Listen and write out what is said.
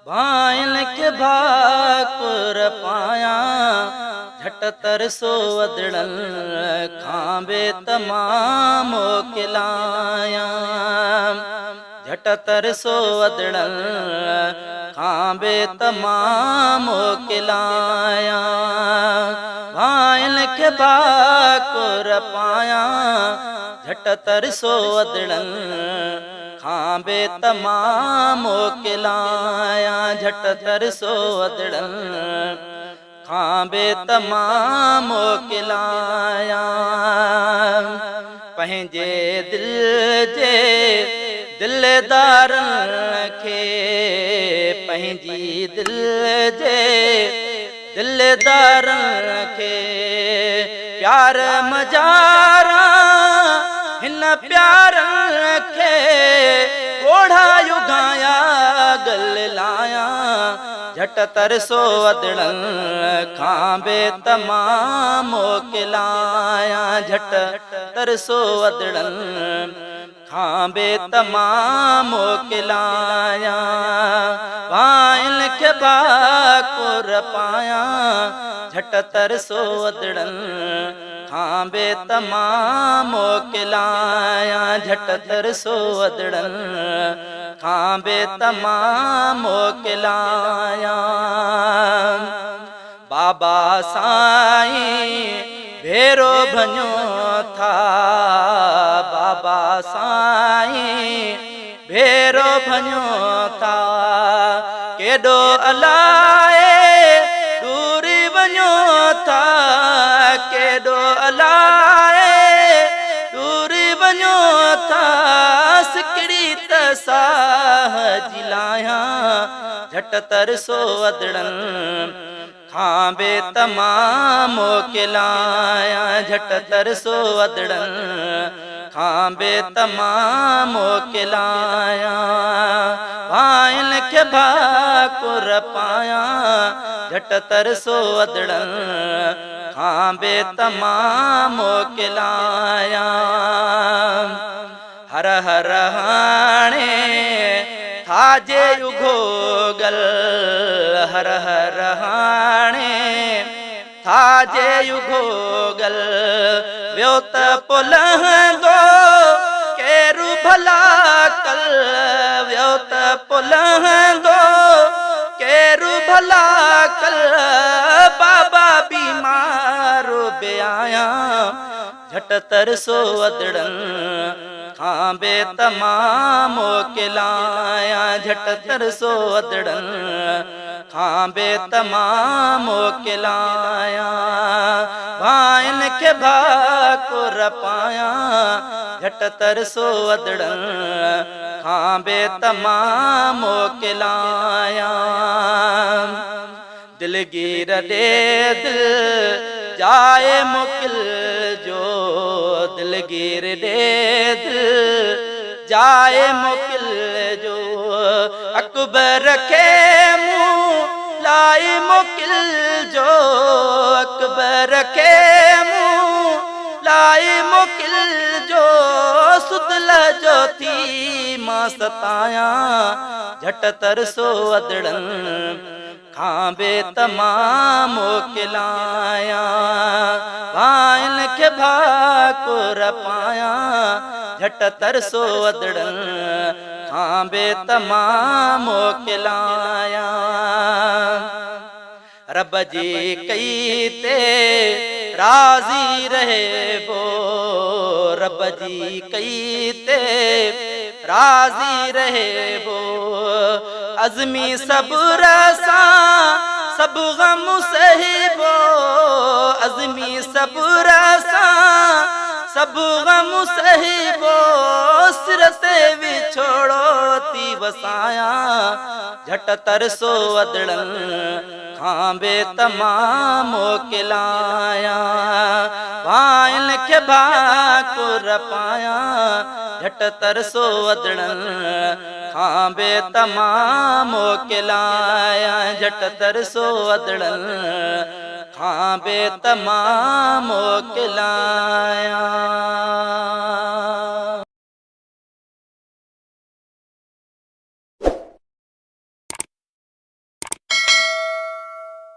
भाइन के भाकुर पाया झट तरसो वदड़न खांबे तमाम किलाया झट तरसो वदड़न खांबे तमाम किलाया भाइन के भाकुर पाया झट तरसो वदड़न खांबे तमाम किलाया झट तरसो वदड़न खांबे तमाम किलाया पंहिंजे दिल जे दिलदारन खे पंहिंजी दिल जे दिलदारन खे प्यार मजारा हिन प्यारन खे ॻोढ़ा युगाया गल लाया झट तरसो वदड़न खांबे तमाम किलाया झट तरसो वदड़न खांबे तमाम किलाया भाइन के भाकुर पाया झट तरसो वदड़न खांबे तमाम किलाया झट तरसो वदड़न खांबे तमाम किलाया बाबा साईं भेरो भञो था बाबा साईं भेरो भञो था केॾो अलाए दूरी वञो था केॾो अलाए दूरी वञो था सिकड़ी तसाह जिलाया झट तरसो वदड़न खांबे तमाम किलाया झट तरसो वदड़न खांबे तमाम किलाया भाइन के भाकुर पाया झट तरसो वदड़न खांबे तमाम किलाया हर हर हाणे थाजे युगोगल हर हर हाणे थाजे युगोगल व्यो त पुलहंदो केरु भला कल व्यो त पुलहंदो केरु भला कल बाबा बीमार बेआया झट तरसो वदड़न खांबे तमाम किलाया झट तरसो वदड़न खांबे तमाम किलाया भाइन के भाकुर पाया झट तरसो वदड़न खांबे तमाम किलाया दिलगीर दे दिल जाए मुकिल जो दिलगीर दे दिल जाए मुकिल जो अकबर के मुँह लाई मुकिल जो अकबर के मुँह लाई मुकिल जो सुतल जो थी मां सताया झट तरसो वदड़न खांबे तमाम किलाया भाइन के भाकुर पाया झट तरसो वदड़न खांबे तमाम किलाया रब जी कई ते राज़ी रहे बो रब जी कई ते राज़ी रहे बो अज़मी सबुर सां सब गम सहिबो अज़मी सबुर सां सब गम सहिबो सिर ते विछोड़ो थी वसाया झट तरसो वदड़न खांबे तमाम किलाया भाइन के भाकुर पाया झट तरसो वदड़न खांबे तमाम किलाया झट तरसो वदड़न खां बे तमाम मोकिलायां।